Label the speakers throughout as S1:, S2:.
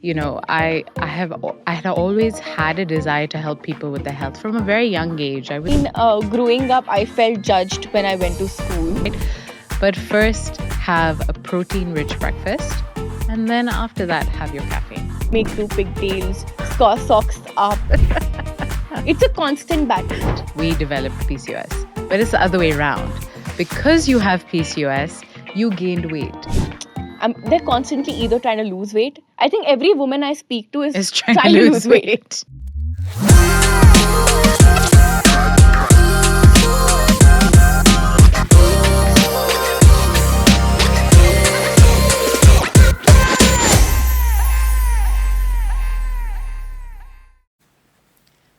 S1: I had always had a desire to help people with their health from a very young age.
S2: Growing up, I felt judged when I went to school.
S1: But first have a protein-rich breakfast, and then after that have your caffeine.
S2: Make two pigtails, socks up. It's a constant battle.
S1: We developed PCOS, but it's the other way around. Because you have PCOS, you gained weight.
S2: They're constantly either trying to lose weight. I think every woman I speak to is
S1: trying to lose weight.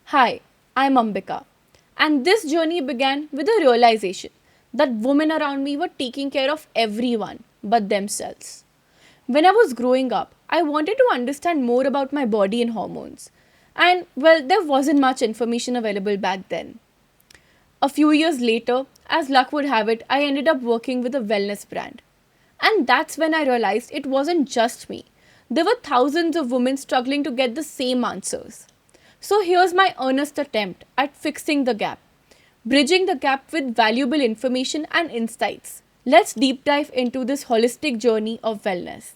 S2: Hi, I'm Amika, and this journey began with a realization that women around me were taking care of everyone but themselves. When I was growing up, I wanted to understand more about my body and hormones, and well, there wasn't much information available back then. A few years later, as luck would have it, I ended up working with a wellness brand. And that's when I realized it wasn't just me. There were thousands of women struggling to get the same answers. So here's my earnest attempt at fixing the gap, bridging the gap with valuable information and insights. Let's deep dive into this holistic journey of wellness.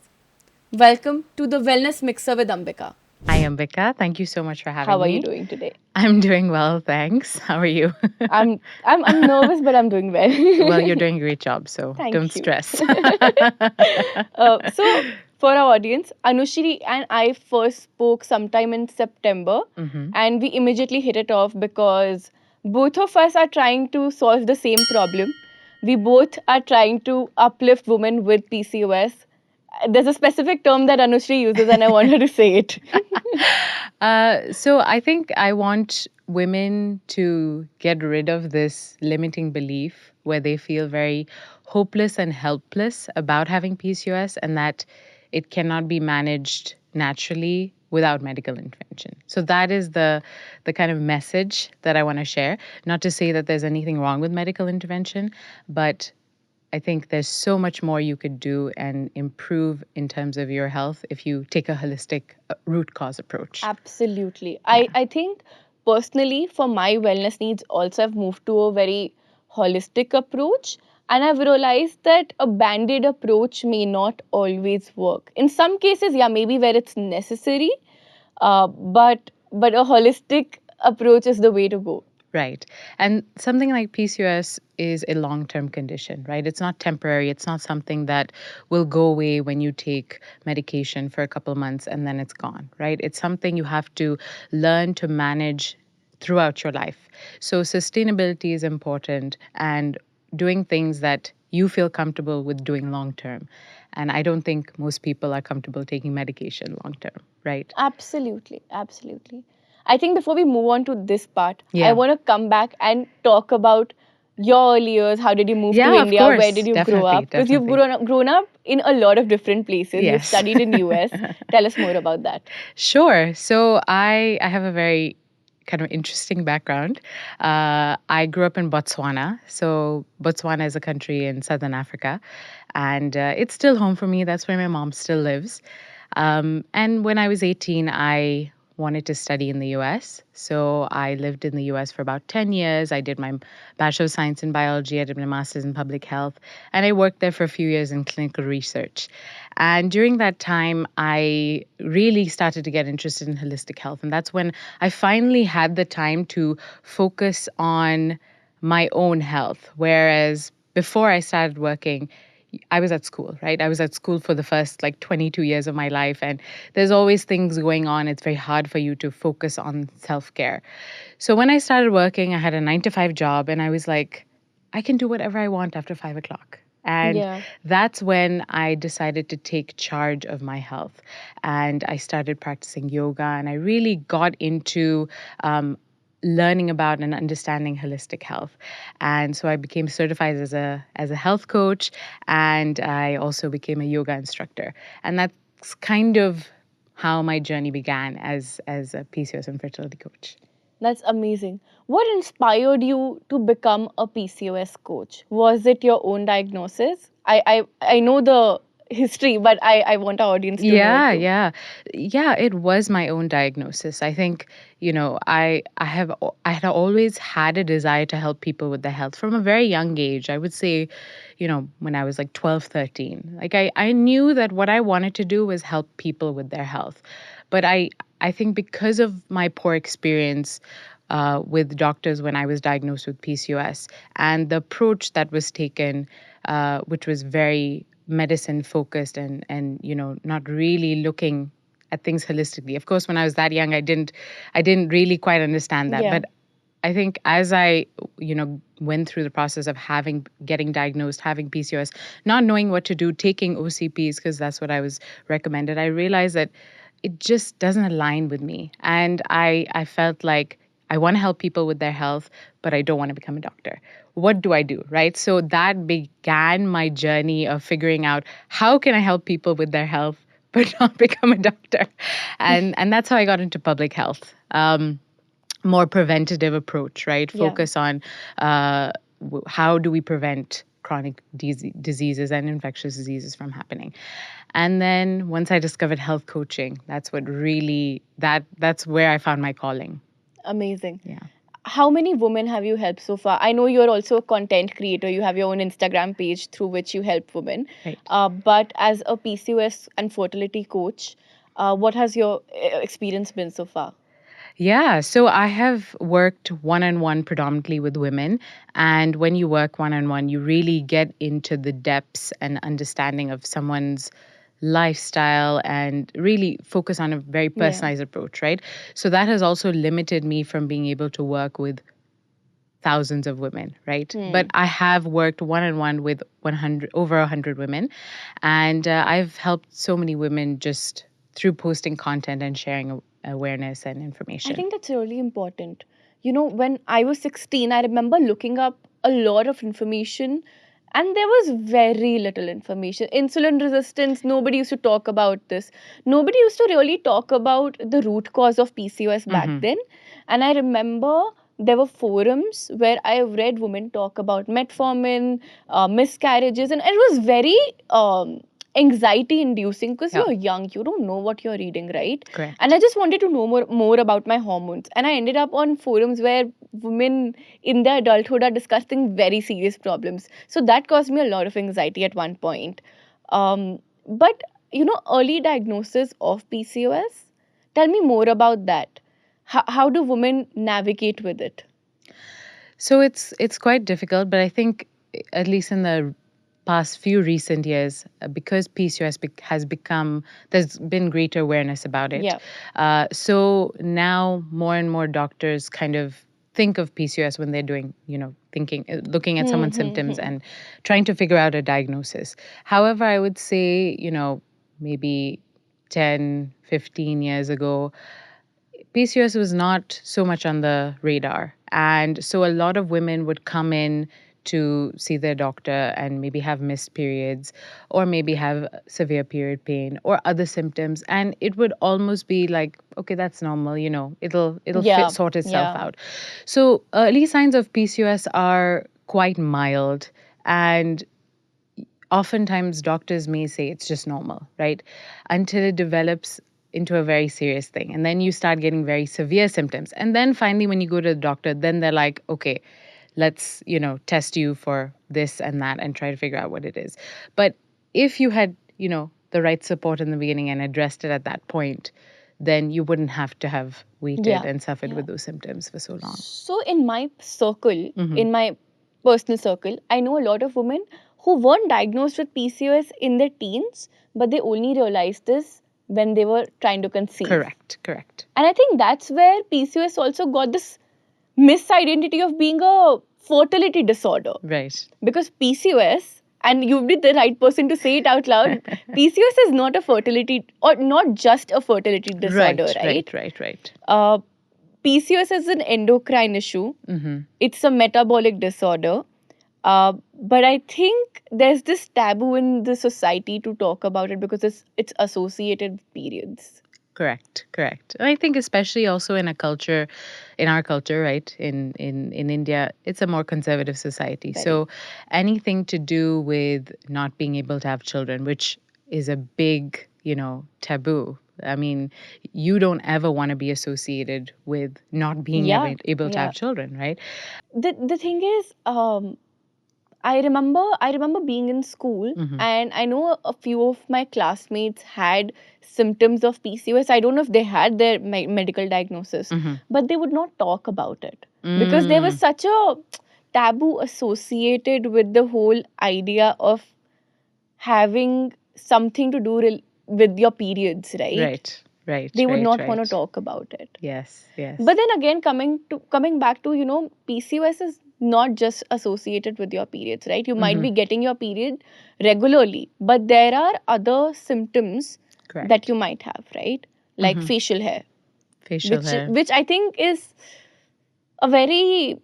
S2: Welcome to the Wellness Mixer with Amika.
S1: Hi, Amika. Thank you so much for having me.
S2: How are you doing today?
S1: I'm doing well, thanks. How are you?
S2: I'm nervous, but I'm doing well.
S1: Well, you're doing a great job, so don't stress.
S2: So, for our audience, Anushri and I first spoke sometime in September, and we immediately hit it off because both of us are trying to solve the same problem. We both are trying to uplift women with PCOS. There's a specific term that Anushri uses, and I want her to say it.
S1: So I think I want women to get rid of this limiting belief where they feel very hopeless and helpless about having PCOS, and that it cannot be managed naturally without medical intervention. So that is the kind of message that I want to share. Not to say that there's anything wrong with medical intervention, but I think there's so much more you could do and improve in terms of your health if you take a holistic root cause approach.
S2: Absolutely. Yeah. I think personally for my wellness needs also I've moved to a very holistic approach, and I've realized that a band-aid approach may not always work. In some cases, yeah, maybe where it's necessary, but a holistic approach is the way to go.
S1: Right. And something like PCOS is a long-term condition, right? It's not temporary. It's not something that will go away when you take medication for a couple of months and then it's gone, right? It's something you have to learn to manage throughout your life. So sustainability is important, and doing things that you feel comfortable with doing long-term. And I don't think most people are comfortable taking medication long-term, right?
S2: Absolutely. I think before we move on to this part, I want to come back and talk about your early years. How did you move to India?
S1: Of course.
S2: Where did you grow up? Because you've grown up in a lot of different places.
S1: Yes.
S2: You've studied in US. Tell us more about that.
S1: Sure. So I have a very kind of interesting background. I grew up in Botswana. So Botswana is a country in Southern Africa, and it's still home for me. That's where my mom still lives. And when I was 18, I wanted to study in the US. So I lived in the US for about 10 years. I did my Bachelor of Science in Biology. I did my Master's in Public Health. And I worked there for a few years in clinical research. And during that time, I really started to get interested in holistic health. And that's when I finally had the time to focus on my own health. Whereas before I started working, I was at school, right? I was at school for the first 22 years of my life, and there's always things going on. It's very hard for you to focus on self-care. So when I started working, I had a 9-to-5 job, and I was like, I can do whatever I want after 5 o'clock. And that's when I decided to take charge of my health. And I started practicing yoga, and I really got into learning about and understanding holistic health. And so I became certified as a health coach, and I also became a yoga instructor. And that's kind of how my journey began as a PCOS and fertility coach.
S2: That's amazing. What inspired you to become a PCOS coach? Was it your own diagnosis? I know the history, but I want our audience to know it
S1: Yeah,
S2: too.
S1: yeah. Yeah, it was my own diagnosis. I think, I had always had a desire to help people with their health from a very young age. I would say, when I was like 12, 13. Like I knew that what I wanted to do was help people with their health. But I think because of my poor experience with doctors when I was diagnosed with PCOS and the approach that was taken, which was very medicine focused and not really looking at things holistically. Of course, when I was that young, I didn't really quite understand that.
S2: Yeah.
S1: But I think as I went through the process of getting diagnosed, having PCOS, not knowing what to do, taking OCPs because that's what I was recommended, I realized that it just doesn't align with me. And I felt like I want to help people with their health, but I don't want to become a doctor. What do I do, right? So that began my journey of figuring out how can I help people with their health but not become a doctor. And that's how I got into public health. More preventative approach, right?
S2: Yeah.
S1: Focus on how do we prevent chronic diseases and infectious diseases from happening. And then once I discovered health coaching, that's what really that's where I found my calling.
S2: Amazing.
S1: Yeah.
S2: How many women have you helped so far? I know you're also a content creator. You have your own Instagram page through which you help women.
S1: Right.
S2: But as a PCOS and fertility coach, what has your experience been so far?
S1: Yeah, so I have worked one on one predominantly with women. And when you work one on one, you really get into the depths and understanding of someone's lifestyle and really focus on a very
S2: Yeah.
S1: personalized approach, right? So that has also limited me from being able to work with thousands of women, right? But
S2: Hmm.
S1: I have worked one on one with 100 over 100 women, and I've helped so many women just through posting content and sharing awareness and
S2: I
S1: information.
S2: think that's really important. You know, when I was 16, I remember looking up a lot of information and there was very little information. Insulin resistance, nobody used to talk about this. Nobody used to really talk about the root cause of PCOS back
S1: Hmm.
S2: then. And I remember there were forums where I read women talk about metformin, miscarriages, and it was very anxiety inducing because
S1: Yeah,
S2: you're young, you don't know what you're reading, right? And
S1: correct.
S2: I just wanted to know more about my hormones. And I ended up on forums where women in their adulthood are discussing very serious problems. So that caused me a lot of anxiety at one point. But early diagnosis of PCOS. Tell me more about that. How do women navigate with it?
S1: So it's quite difficult, but I think at least in the past few recent years, because PCOS has become, there's been greater awareness about it.
S2: Yeah.
S1: So now more and more doctors kind of think of PCOS when they're doing, looking at
S2: Hmm,
S1: someone's
S2: hmm,
S1: symptoms
S2: hmm.
S1: and trying to figure out a diagnosis. However, I would say, maybe 10, 15 years ago, PCOS was not so much on the radar. And so a lot of women would come in to see their doctor and maybe have missed periods or maybe have severe period pain or other symptoms, and it would almost be like, okay, that's normal, it'll fit
S2: Yeah,
S1: sort itself
S2: yeah.
S1: out. So early signs of PCOS are quite mild, and oftentimes doctors may say it's just normal, right? Until it develops into a very serious thing. And then you start getting very severe symptoms. And then finally, when you go to the doctor, then they're like, okay, let's, test you for this and that and try to figure out what it is. But if you had, the right support in the beginning and addressed it at that point, then you wouldn't have to have waited
S2: Yeah,
S1: and suffered
S2: yeah.
S1: with those symptoms for so long.
S2: So, in my circle,
S1: Hmm.
S2: in my personal circle, I know a lot of women who weren't diagnosed with PCOS in their teens, but they only realized this when they were trying to conceive.
S1: Correct, correct.
S2: And I think that's where PCOS also got this misidentity of being a fertility disorder.
S1: Right.
S2: Because PCOS, and you'd be the right person to say it out loud, PCOS is not a fertility or not just a fertility disorder,
S1: Right,
S2: right?
S1: right, right, right.
S2: Uh, PCOS is an endocrine issue.
S1: Hmm.
S2: It's a metabolic disorder. But I think there's this taboo in the society to talk about it because it's associated with periods.
S1: Correct, correct. And I think especially also in in our culture, right? In India, it's a more conservative society.
S2: Very.
S1: So anything to do with not being able to have children, which is a big, taboo. I mean, you don't ever want to be associated with not being
S2: Yeah,
S1: able to
S2: yeah.
S1: have children, right?
S2: The thing is, I remember being in school, and I know a few of my classmates had symptoms of PCOS. I don't know if they had their medical diagnosis, but they would not talk about it because there was such a taboo associated with the whole idea of having something to do with your periods, right?
S1: Right, right,
S2: They would
S1: right,
S2: not want to
S1: right.
S2: talk about it.
S1: Yes, yes.
S2: But then again, coming back to, PCOS is not just associated with your periods, right? You might be getting your period regularly, but there are other symptoms that
S1: Correct.
S2: you might have, right? Like facial hair,
S1: Facial hair.
S2: which I think is a very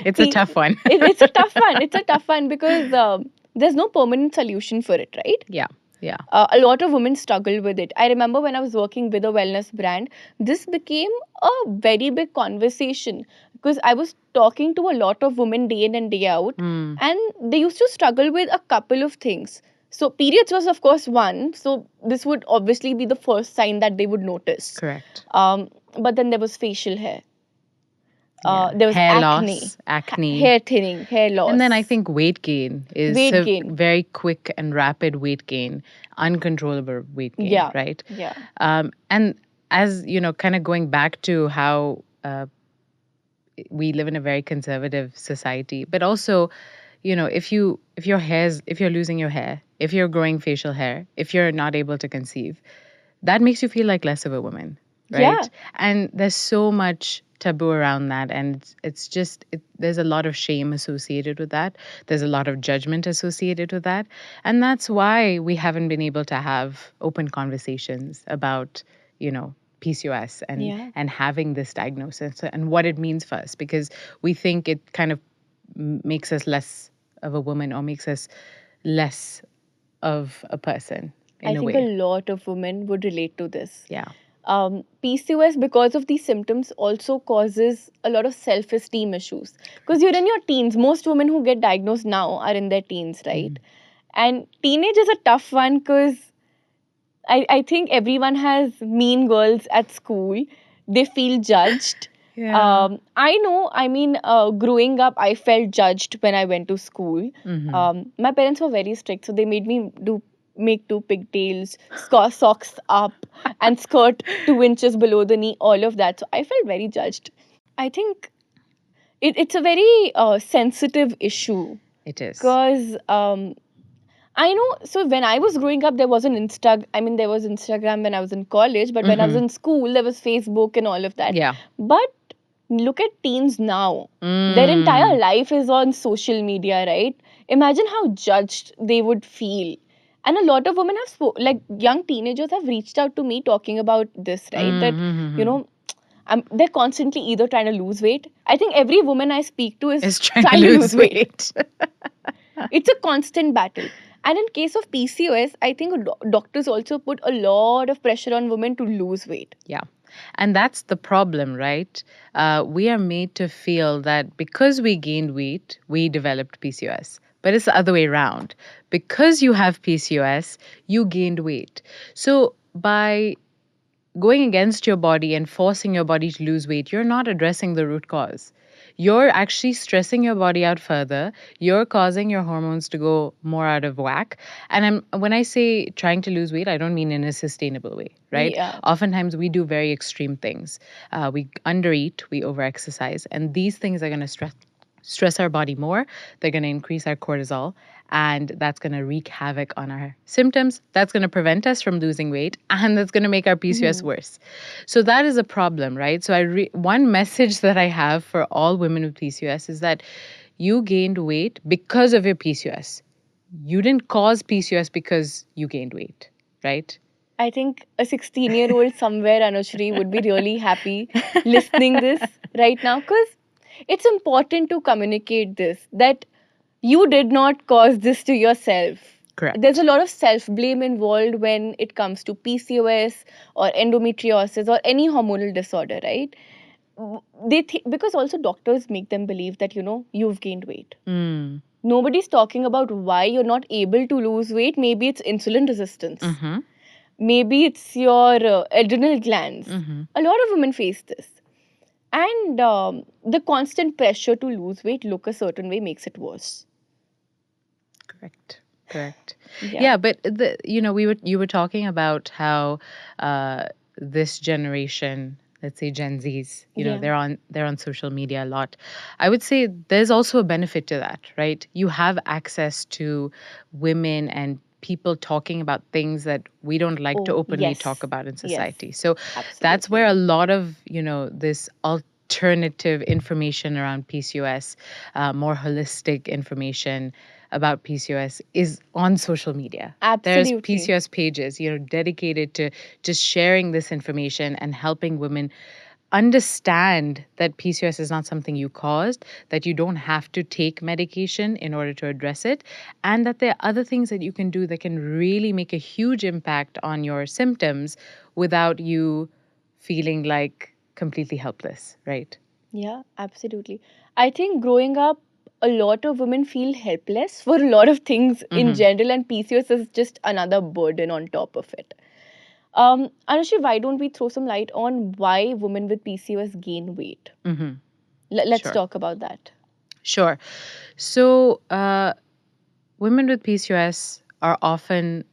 S1: It's a tough one.
S2: it's a tough one. It's a tough one because there's no permanent solution for it, right?
S1: Yeah, yeah.
S2: A lot of women struggle with it. I remember when I was working with a wellness brand, this became a very big conversation because I was talking to a lot of women day in and day out, and they used to struggle with a couple of things. So periods was of course one. So this would obviously be the first sign that they would notice.
S1: Correct.
S2: But then there was facial hair.
S1: Yeah.
S2: There was
S1: Hair
S2: acne,
S1: loss, acne.
S2: hair thinning, hair loss.
S1: And then I think weight gain is
S2: Weight gain.
S1: very quick and rapid weight gain, uncontrollable weight gain,
S2: Yeah,
S1: right?
S2: yeah.
S1: And as kind of going back to how we live in a very conservative society, but also, if you're losing your hair, if you're growing facial hair, if you're not able to conceive, that makes you feel like less of a woman, right?
S2: Yeah.
S1: And there's so much taboo around that, and it's just there's a lot of shame associated with that. There's a lot of judgment associated with that, and that's why we haven't been able to have open conversations about PCOS and having this diagnosis and what it means for us, because we think it kind of makes us less of a woman or makes us less of a person in
S2: I
S1: a
S2: think
S1: way.
S2: a lot of women would relate to this.
S1: Yeah.
S2: PCOS, because of these symptoms, also causes a lot of self-esteem issues. Because you're in your teens. Most women who get diagnosed now are in their teens, right? And teenage is a tough one because I think everyone has mean girls at school. They feel judged.
S1: Yeah.
S2: I know, growing up, I felt judged when I went to school. My parents were very strict, so they made me make two pigtails, socks up, and skirt 2 inches below the knee, all of that. So I felt very judged. I think it's a very sensitive issue
S1: It is.
S2: because I know. So when I was growing up, there was an there was Instagram when I was in college, but when I was in school, there was Facebook and all of that.
S1: Yeah.
S2: But look at teens now. Their entire life is on social media, right? Imagine how judged they would feel. And a lot of women have young teenagers have reached out to me talking about this, right? That they're constantly either trying to lose weight. I think every woman I speak to is
S1: trying to lose weight.
S2: It's a constant battle. And in case of PCOS, I think doctors also put a lot of pressure on women to lose weight.
S1: Yeah. And that's the problem, right? We are made to feel that because we gained weight, we developed PCOS. But it's the other way around. Because you have PCOS, you gained weight. So by going against your body and forcing your body to lose weight, you're not addressing the root cause. You're actually stressing your body out further. You're causing your hormones to go more out of whack. And when I say trying to lose weight, I don't mean in a sustainable way, right?
S2: Yeah.
S1: Oftentimes we do very extreme things. We undereat, we overexercise, and these things are going to stress our body more. They're going to increase our cortisol, and that's going to wreak havoc on our symptoms. That's going to prevent us from losing weight, and that's going to make our PCOS worse. So that is a problem, right? So one message that I have for all women with PCOS is that you gained weight because of your PCOS. You didn't cause PCOS because you gained weight, right?
S2: I think a 16-year-old somewhere, Anushri, would be really happy listening this right now, because it's important to communicate this, that you did not cause this to yourself.
S1: Correct.
S2: There's a lot of self-blame involved when it comes to PCOS or endometriosis or any hormonal disorder, right? Because also doctors make them believe that, you've gained weight. Nobody's talking about why you're not able to lose weight. Maybe it's insulin resistance.
S1: Mm-hmm.
S2: Maybe it's your adrenal glands.
S1: Mm-hmm.
S2: A lot of women face this. And the constant pressure to lose weight, look a certain way, makes it worse.
S1: Correct. Correct.
S2: Yeah.
S1: Yeah, but you were talking about how this generation, let's say Gen Zs,
S2: Yeah.
S1: they're on social media a lot. I would say there's also a benefit to that, right? You have access to women and people talking about things that we don't like to
S2: Oh,
S1: openly talk
S2: yes.
S1: about in
S2: Yes.
S1: society. So that's
S2: Absolutely.
S1: where a lot of, this alternative information around PCOS, more holistic information about PCOS is on social media. There's
S2: Absolutely.
S1: PCOS pages, dedicated to just sharing this information and helping women understand that PCOS is not something you caused, that you don't have to take medication in order to address it, and that there are other things that you can do that can really make a huge impact on your symptoms without you feeling like completely helpless, right?
S2: Yeah, absolutely. I think growing up, a lot of women feel helpless for a lot of things in
S1: Mm-hmm.
S2: general, and PCOS is just another burden on top of it. Anushi, why don't we throw some light on why women with PCOS gain weight?
S1: Mm-hmm.
S2: Let's
S1: Sure.
S2: talk about that.
S1: Sure. So, women with PCOS are often,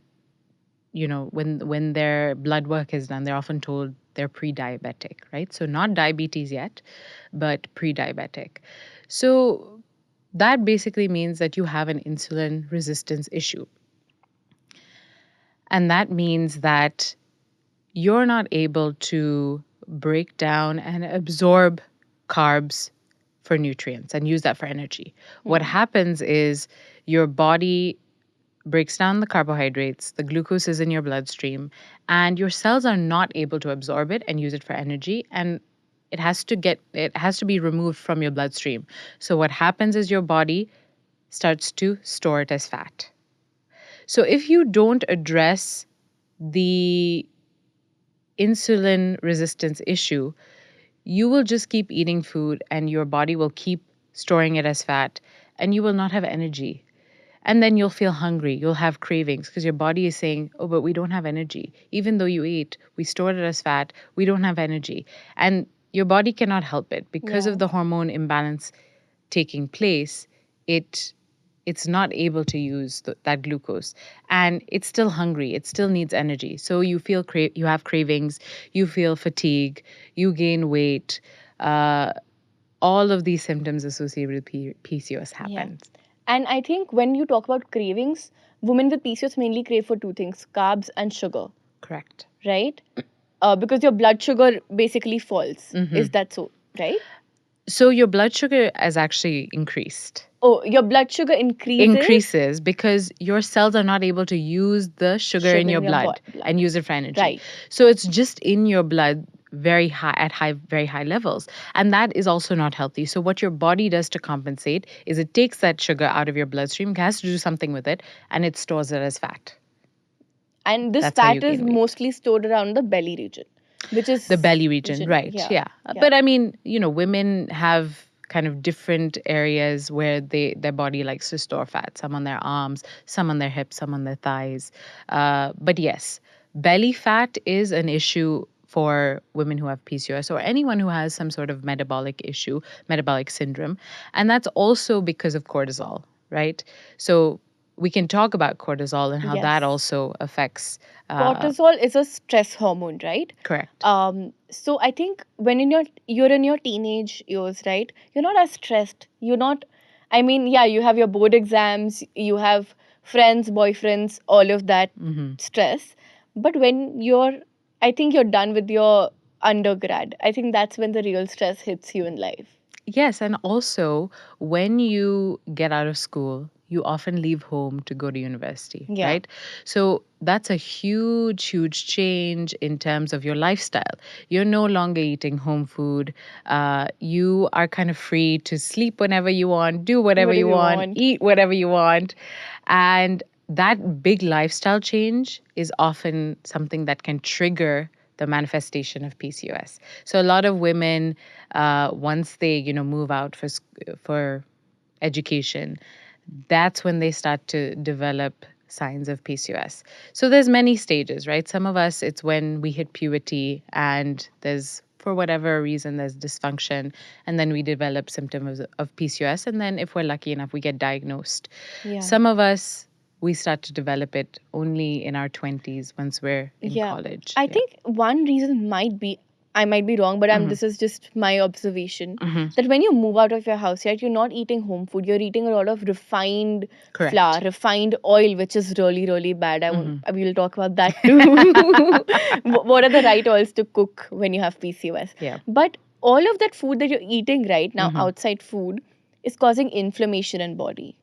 S1: when their blood work is done, they're often told they're pre-diabetic, right? So not diabetes yet, but pre-diabetic. So that basically means that you have an insulin resistance issue. And that means that you're not able to break down and absorb carbs for nutrients and use that for energy. What happens is your body breaks down the carbohydrates, the glucose is in your bloodstream, and your cells are not able to absorb it and use it for energy. And it has to be removed from your bloodstream. So what happens is your body starts to store it as fat. So if you don't address the insulin resistance issue, you will just keep eating food and your body will keep storing it as fat and you will not have energy. And then you'll feel hungry. You'll have cravings because your body is saying, oh, but we don't have energy. Even though you ate, we stored it as fat, we don't have energy. And your body cannot help it because
S2: Yeah.
S1: of the hormone imbalance taking place. It's not able to use that glucose and it's still hungry, it still needs energy, so you have cravings, you feel fatigue, you gain weight. All of these symptoms associated with PCOS
S2: Yeah.
S1: happens.
S2: And I think when you talk about cravings, women with PCOS mainly crave for two things: carbs and sugar,
S1: Correct.
S2: right? Because your blood sugar basically falls.
S1: Mm-hmm.
S2: Is that so, right?
S1: So your blood sugar has actually increased.
S2: Oh, your blood sugar increases.
S1: Increases because your cells are not able to use the sugar in
S2: Sugar
S1: your
S2: in your
S1: blood
S2: blood.
S1: and use it for energy.
S2: Right.
S1: So it's just in your blood very high levels. And that is also not healthy. So what your body does to compensate is it takes that sugar out of your bloodstream, it has to do something with it, and it stores it as fat.
S2: And this
S1: That's how you
S2: fat is
S1: gain weight.
S2: mostly stored around the belly region, which is
S1: The belly region, right?
S2: yeah,
S1: Yeah.
S2: yeah,
S1: But I mean, women have kind of different areas where their body likes to store fat. Some on their arms, some on their hips, some on their thighs. But yes, belly fat is an issue for women who have PCOS or anyone who has some sort of metabolic issue, metabolic syndrome, and that's also because of cortisol, right? So we can talk about cortisol and how that
S2: yes.
S1: also affects.
S2: Cortisol is a stress hormone, right?
S1: Correct.
S2: So I think when you're in your teenage years, right? You're not as stressed. You're not. I mean, yeah, you have your board exams, you have friends, boyfriends, all of that stress. But when I think you're done with your undergrad. I think that's when the real stress hits you in life.
S1: Yes, and also when you get out of school, you often leave home to go to university,
S2: Yeah.
S1: right? So that's a huge, huge change in terms of your lifestyle. You're no longer eating home food. You are kind of free to sleep whenever you want, do whatever you
S2: Whatever you
S1: want,
S2: want.
S1: eat whatever you want. And that big lifestyle change is often something that can trigger the manifestation of PCOS. So a lot of women, once they move out for education, that's when they start to develop signs of PCOS. So there's many stages, right? Some of us, it's when we hit puberty and there's, for whatever reason, there's dysfunction, and then we develop symptoms of PCOS. And then if we're lucky enough, we get diagnosed.
S2: Yeah.
S1: Some of us, we start to develop it only in our 20s once we're in college.
S2: I think one reason might be, I might be wrong, but this is just my observation, that when you move out of your house, right, you're not eating home food. You're eating a lot of refined
S1: Correct.
S2: flour, refined oil, which is really, really bad. We will talk about that too. What are the right oils to cook when you have PCOS?
S1: Yeah.
S2: But all of that food that you're eating right now, outside food, is causing inflammation in body,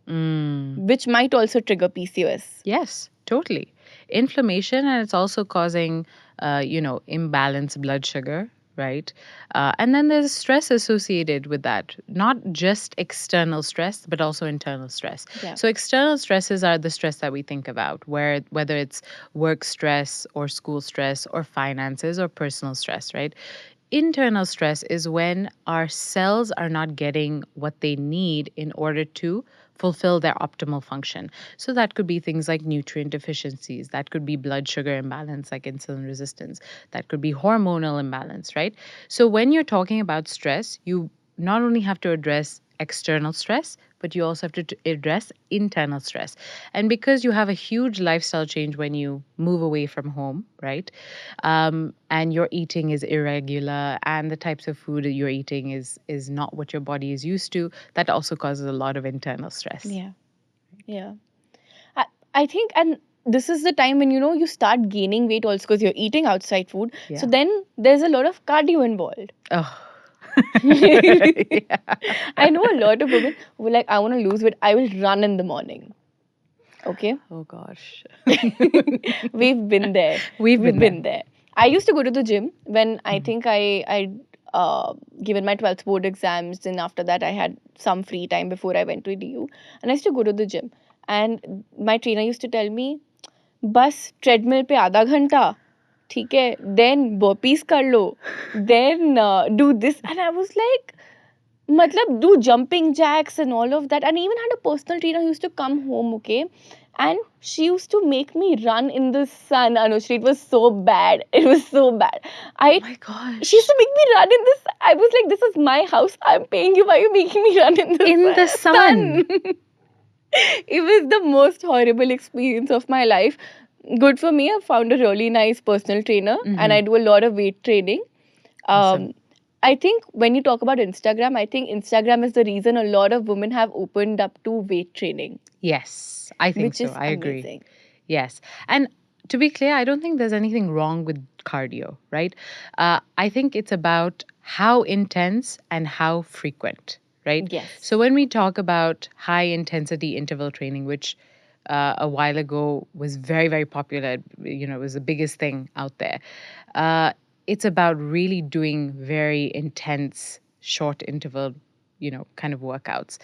S2: which might also trigger PCOS.
S1: Yes, totally. Inflammation, and it's also causing, imbalanced blood sugar, right? And then there's stress associated with that, not just external stress, but also internal stress.
S2: Yeah.
S1: So external stresses are the stress that we think about, whether it's work stress or school stress or finances or personal stress, right? Internal stress is when our cells are not getting what they need in order to fulfill their optimal function. So that could be things like nutrient deficiencies, that could be blood sugar imbalance like insulin resistance, that could be hormonal imbalance, right? So when you're talking about stress, you not only have to address external stress, but you also have to address internal stress. And because you have a huge lifestyle change when you move away from home, right? And your eating is irregular, and the types of food that you're eating is not what your body is used to, that also causes a lot of internal stress.
S2: Yeah. I think, and this is the time when, you start gaining weight also because you're eating outside food.
S1: Yeah.
S2: So then there's a lot of cardio involved.
S1: Oh.
S2: I know a lot of women who are like, I want to lose weight, I will run in the morning. Okay?
S1: Oh gosh.
S2: We've been there.
S1: We've been
S2: there. I used to go to the gym when I think I given my 12th board exams, and after that I had some free time before I went to DU, and I used to go to the gym, and my trainer used to tell me, बस treadmill पे आधा घंटा, ठीक है, then burpees कर लो, then do this, and I was like, matlab, do jumping jacks and all of that. And I even had a personal trainer who used to come home, okay, and she used to make me run in the sun, Anushri. It was so bad. It was so bad.
S1: Oh my gosh.
S2: She used to make me run in this. I was like, this is my house. I'm paying you. Why are you making me run in the sun? It was the most horrible experience of my life. Good for me. I found a really nice personal trainer, and I do a lot of weight training.
S1: Awesome.
S2: I think when you talk about Instagram, I think Instagram is the reason a lot of women have opened up to weight training.
S1: Yes, I think
S2: which
S1: so.
S2: Is
S1: I agree.
S2: Amazing.
S1: Yes. And to be clear, I don't think there's anything wrong with cardio, right? I think it's about how intense and how frequent, right?
S2: Yes.
S1: So when we talk about high intensity interval training, which a while ago was very, very popular, it was the biggest thing out there. It's about really doing very intense, short interval, kind of workouts.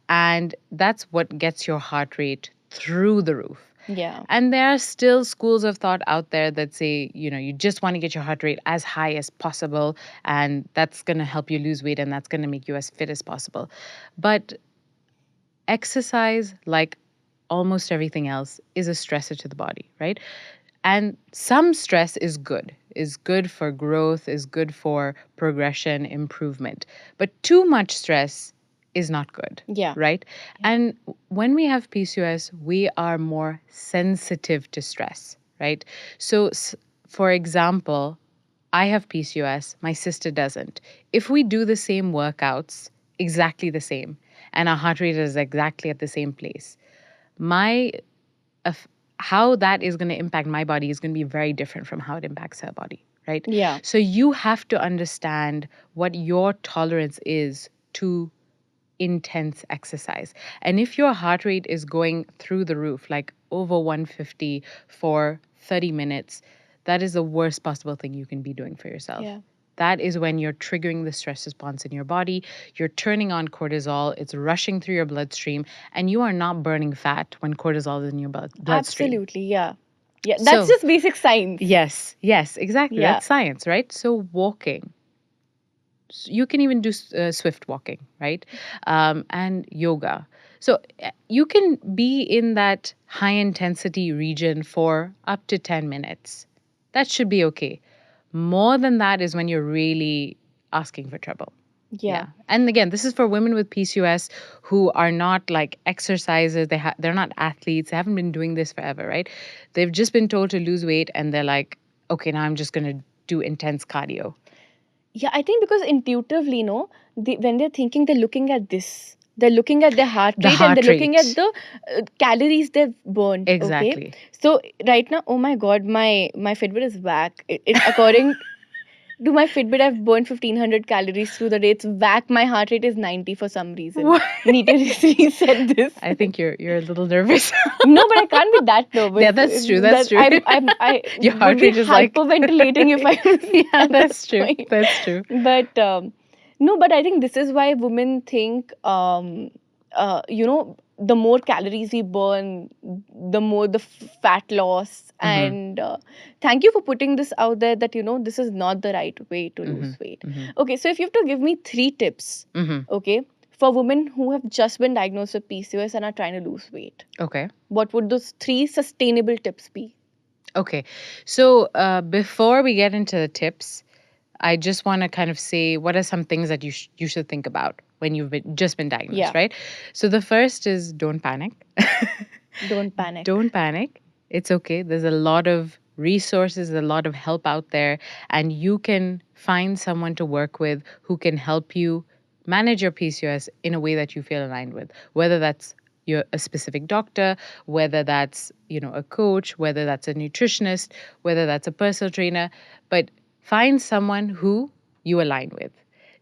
S1: And that's what gets your heart rate through the roof.
S2: Yeah.
S1: And there are still schools of thought out there that say, you just want to get your heart rate as high as possible, and that's going to help you lose weight, and that's going to make you as fit as possible. But exercise, like almost everything else, is a stressor to the body, right? And some stress is good for growth, is good for progression, improvement. But too much stress is not good.
S2: Yeah.
S1: Right? Yeah. And when we have PCOS, we are more sensitive to stress, right? So, for example, I have PCOS, my sister doesn't. If we do the same workouts, exactly the same, and our heart rate is exactly at the same place, how that is going to impact my body is going to be very different from how it impacts her body, right?
S2: Yeah.
S1: So you have to understand what your tolerance is to intense exercise. And if your heart rate is going through the roof, like over 150 for 30 minutes, that is the worst possible thing you can be doing for yourself.
S2: Yeah.
S1: That is when you're triggering the stress response in your body. You're turning on cortisol. It's rushing through your bloodstream, and you are not burning fat when cortisol is in your bloodstream.
S2: Absolutely, yeah. Yeah, that's just basic science.
S1: Yes, exactly. Yeah. That's science, right? So walking. You can even do swift walking, right? And yoga. So you can be in that high intensity region for up to 10 minutes. That should be okay. More than that is when you're really asking for trouble.
S2: Yeah.
S1: And again, this is for women with PCOS who are not like exercisers. They're not athletes. They haven't been doing this forever, right? They've just been told to lose weight and they're like, okay, now I'm just going to do intense cardio.
S2: Yeah, I think because intuitively, no, when they're thinking, they're looking at this. They're looking at their heart
S1: The
S2: rate and they're
S1: heart
S2: looking at
S1: rate.
S2: the calories they've burned. Okay.
S1: Exactly.
S2: So right now, oh my God, my Fitbit is whack. It according to my Fitbit, I've burned 1500 calories through the day. It's whack. My heart rate is 90 for some reason.
S1: What?
S2: Need to reset this.
S1: I think you're a little nervous.
S2: No, but I can't be that nervous.
S1: Yeah, that's true. That's true.
S2: I
S1: Your
S2: would
S1: heart
S2: be
S1: rate is like
S2: hyperventilating if I was
S1: yeah,
S2: at
S1: that's
S2: that
S1: true.
S2: point.
S1: That's true.
S2: But no, but I think this is why women think, the more calories we burn, the more the fat loss. And thank you for putting this out there that, this is not the right way to lose weight. Okay, so if you have to give me 3 tips, okay, for women who have just been diagnosed with PCOS and are trying to lose weight,
S1: Okay.
S2: what would those 3 sustainable tips be?
S1: Okay. So before we get into the tips, I just want to kind of say what are some things that you should think about when just been diagnosed,
S2: Yeah.
S1: right? So the first is don't panic.
S2: Don't panic.
S1: Don't panic. It's okay. There's a lot of resources, a lot of help out there, and you can find someone to work with who can help you manage your PCOS in a way that you feel aligned with, whether that's a specific doctor, whether that's, a coach, whether that's a nutritionist, whether that's a personal trainer, but find someone who you align with.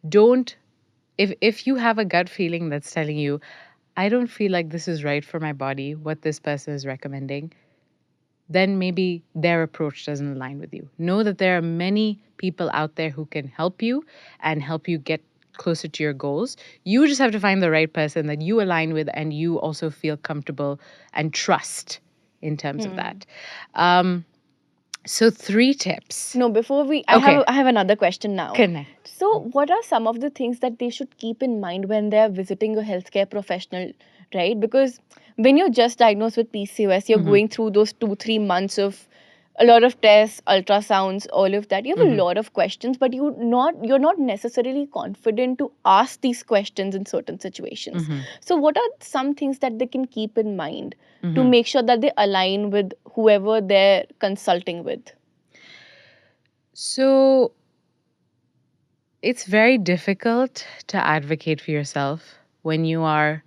S1: Don't if you have a gut feeling that's telling you, I don't feel like this is right for my body, what this person is recommending, then maybe their approach doesn't align with you. Know that there are many people out there who can help you and help you get closer to your goals. You just have to find the right person that you align with and you also feel comfortable and trust in terms of that. So 3 tips.
S2: No, before
S1: Okay.
S2: I have another question now.
S1: Connect.
S2: So, what are some of the things that they should keep in mind when they're visiting a healthcare professional, right? Because when you're just diagnosed with PCOS, you're going through those 2-3 months of a lot of tests, ultrasounds, all of that. You have a lot of questions, but you're not necessarily confident to ask these questions in certain situations. So, what are some things that they can keep in mind to make sure that they align with whoever they're consulting with?
S1: So it's very difficult to advocate for yourself when you are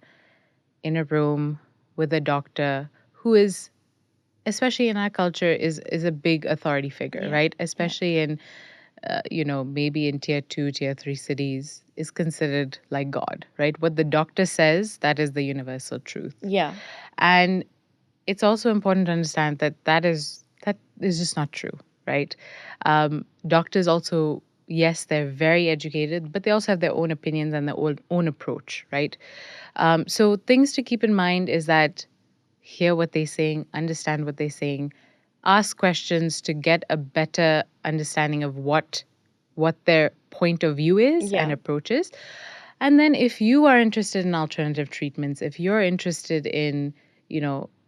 S1: in a room with a doctor who is, especially in our culture, is a big authority figure, right? Especially in, maybe in tier 2, tier 3 cities, is considered like God, right? What the doctor says, that is the universal truth.
S2: Yeah.
S1: And it's also important to understand that is just not true, right? Doctors also, yes, they're very educated, but they also have their own opinions and their own approach, right? So things to keep in mind is that hear what they're saying, understand what they're saying, ask questions to get a better understanding of what their point of view is and approach is. And then if you are interested in alternative treatments, if you're interested in,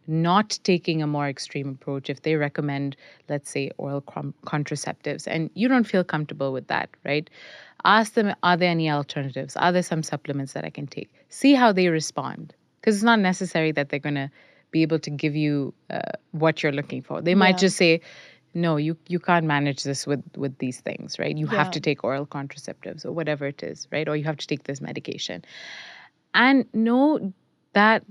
S1: not taking a more extreme approach, if they recommend, let's say, oral contraceptives, and you don't feel comfortable with that, right? Ask them, are there any alternatives? Are there some supplements that I can take? See how they respond. Because it's not necessary that they're going to be able to give you what you're looking for. They might just say, no, you can't manage this with these things, right? You have to take oral contraceptives or whatever it is, right? Or you have to take this medication. And know that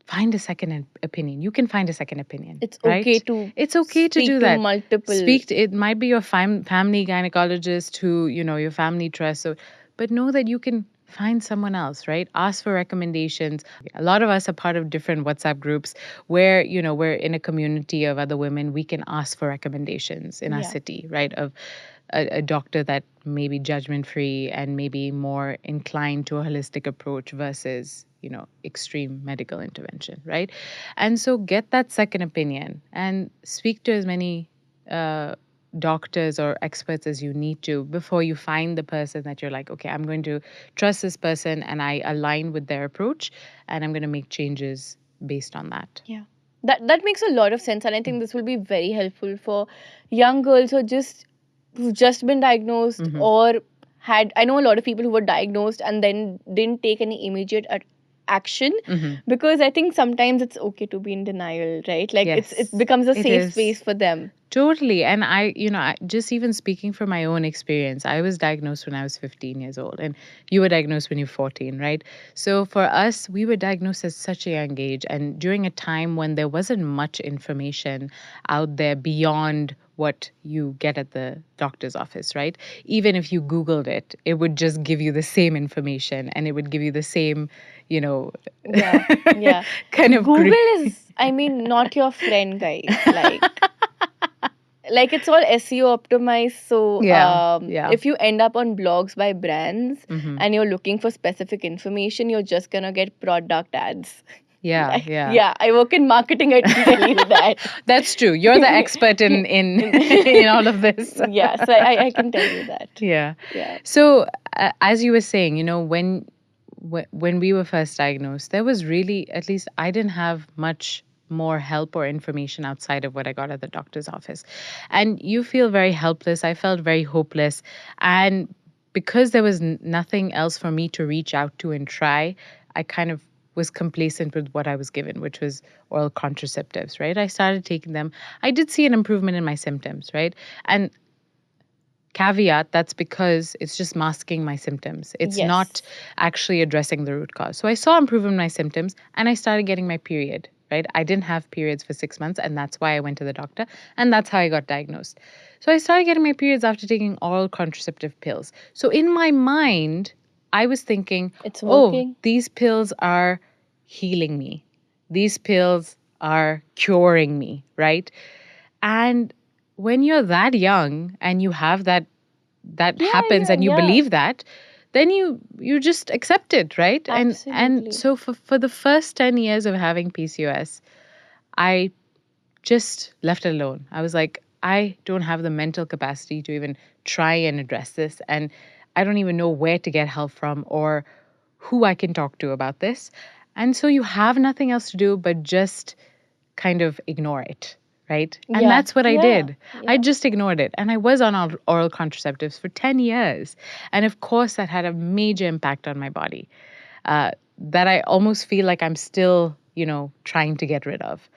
S1: find a second opinion. You can find a second opinion.
S2: It's
S1: right?
S2: okay to
S1: It's okay to do that.
S2: Multiple.
S1: It might be your family gynecologist who, your family trusts. But know that you can find someone else, right? Ask for recommendations. A lot of us are part of different WhatsApp groups where, we're in a community of other women. We can ask for recommendations in our city, right? Of a doctor that may be judgment-free and maybe more inclined to a holistic approach versus, extreme medical intervention, right? And so get that second opinion and speak to as many doctors or experts as you need to before you find the person that you're like, okay, I'm going to trust this person and I align with their approach and I'm going to make changes based on that.
S2: Yeah. That makes a lot of sense, and I think this will be very helpful for young girls who've just been diagnosed or had. I know a lot of people who were diagnosed and then didn't take any immediate action, because I think sometimes it's okay to be in denial, right? Like
S1: Yes,
S2: it becomes a
S1: it
S2: safe
S1: is.
S2: space for them.
S1: Totally. And just even speaking from my own experience, I was diagnosed when I was 15 years old, and you were diagnosed when you're 14, right? So for us, we were diagnosed at such a young age, and during a time when there wasn't much information out there beyond what you get at the doctor's office, right? Even if you Googled it, it would just give you the same information and it would give you the same,
S2: Yeah, yeah.
S1: kind of
S2: Google is, I mean, not your friend, guys. Like it's all SEO optimized. So
S1: yeah.
S2: if you end up on blogs by brands and you're looking for specific information, you're just gonna get product ads.
S1: Yeah.
S2: Yeah, I work in marketing. I can tell you that.
S1: That's true. You're the expert in in all of this.
S2: Yeah, so I can tell you that.
S1: Yeah.
S2: Yeah.
S1: So as you were saying, when we were first diagnosed, there was really, at least I didn't have much more help or information outside of what I got at the doctor's office. And you feel very helpless. I felt very hopeless. And because there was nothing else for me to reach out to and try, I kind of was complacent with what I was given, which was oral contraceptives, right? I started taking them. I did see an improvement in my symptoms, right? And caveat, that's because it's just masking my symptoms. It's
S2: Yes.
S1: not actually addressing the root cause. So I saw improvement in my symptoms and I started getting my period, right? I didn't have periods for 6 months, and that's why I went to the doctor, and that's how I got diagnosed. So I started getting my periods after taking oral contraceptive pills. So in my mind, I was thinking,
S2: It's
S1: oh,
S2: working.
S1: these pills are healing me. These pills are curing me, right? And when you're that young and you have that happens and you believe that, then you just accept it, right?
S2: Absolutely.
S1: And so for the first 10 years of having PCOS, I just left it alone. I was like, I don't have the mental capacity to even try and address this, and I don't even know where to get help from or who I can talk to about this. And so you have nothing else to do but just kind of ignore it, right? And that's what I did. I just ignored it. And I was on oral contraceptives for 10 years. And of course, that had a major impact on my body that I almost feel like I'm still, trying to get rid of.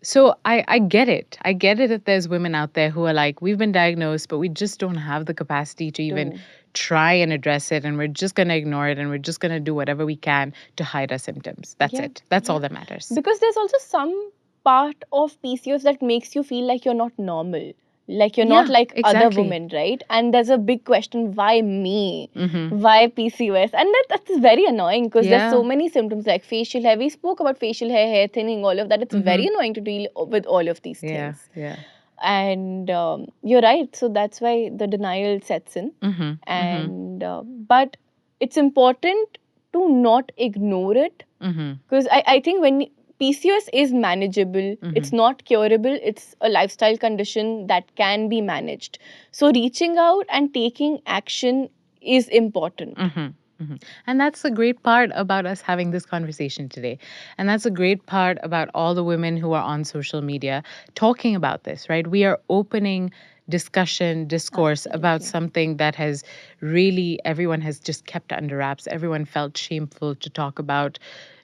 S1: So I get it. I get it that there's women out there who are like, we've been diagnosed, but we just don't have the capacity to even try and address it. And we're just going to ignore it. And we're just going to do whatever we can to hide our symptoms. That's it. That's all that matters.
S2: Because there's also some part of PCOS that makes you feel like you're not normal. Like you're not like other women, right? And there's a big question, why me? Why PCOS? And that's very annoying because there's so many symptoms like facial hair. We spoke about facial hair thinning, all of that. It's very annoying to deal with all of these things.
S1: Yeah.
S2: And you're right. So that's why the denial sets in. And but it's important to not ignore it, because I think when PCOS is manageable, it's not curable, it's a lifestyle condition that can be managed. So reaching out and taking action is important.
S1: And that's the great part about us having this conversation today. And that's a great part about all the women who are on social media talking about this, right? We are opening discourse about something that has really, everyone has just kept under wraps. Everyone felt shameful to talk about.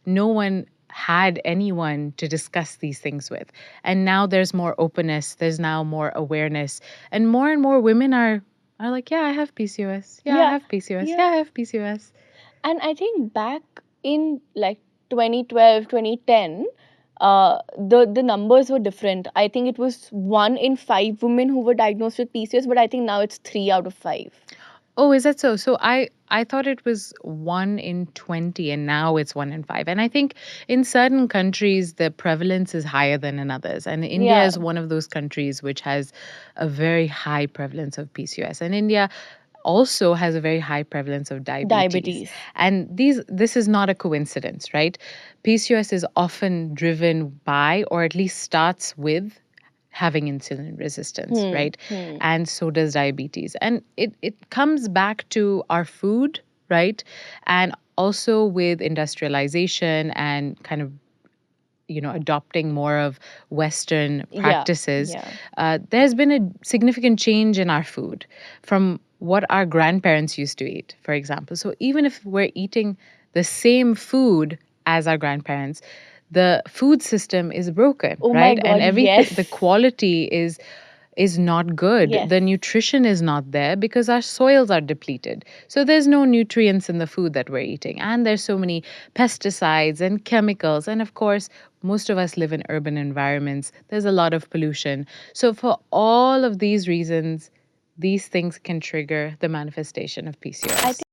S1: No one had anyone to discuss these things with. And now there's more openness, there's now more awareness, and more women are like, yeah, I have PCOS. Yeah, I have PCOS. Yeah, I have PCOS.
S2: And I think back in like 2012, 2010, the numbers were different. I think it was 1 in 5 women who were diagnosed with PCOS, but I think now it's 3 out of 5.
S1: Oh, is that so? So I thought it was 1 in 20 and now it's 1 in 5. And I think in certain countries, the prevalence is higher than in others. And India is one of those countries which has a very high prevalence of PCOS. And India also has a very high prevalence of diabetes. And this is not a coincidence, right? PCOS is often driven by, or at least starts with, having insulin resistance, right? And so does diabetes. And it comes back to our food, right? And also with industrialization and kind of adopting more of Western practices, there's been a significant change in our food from what our grandparents used to eat, for example. So even if we're eating the same food as our grandparents, the food system is broken,
S2: Oh my
S1: right? And
S2: God,
S1: everything, the
S2: yes.
S1: quality is not good.
S2: Yes.
S1: The nutrition is not there because our soils are depleted. So there's no nutrients in the food that we're eating. And there's so many pesticides and chemicals. And of course, most of us live in urban environments. There's a lot of pollution. So for all of these reasons, these things can trigger the manifestation of PCOS.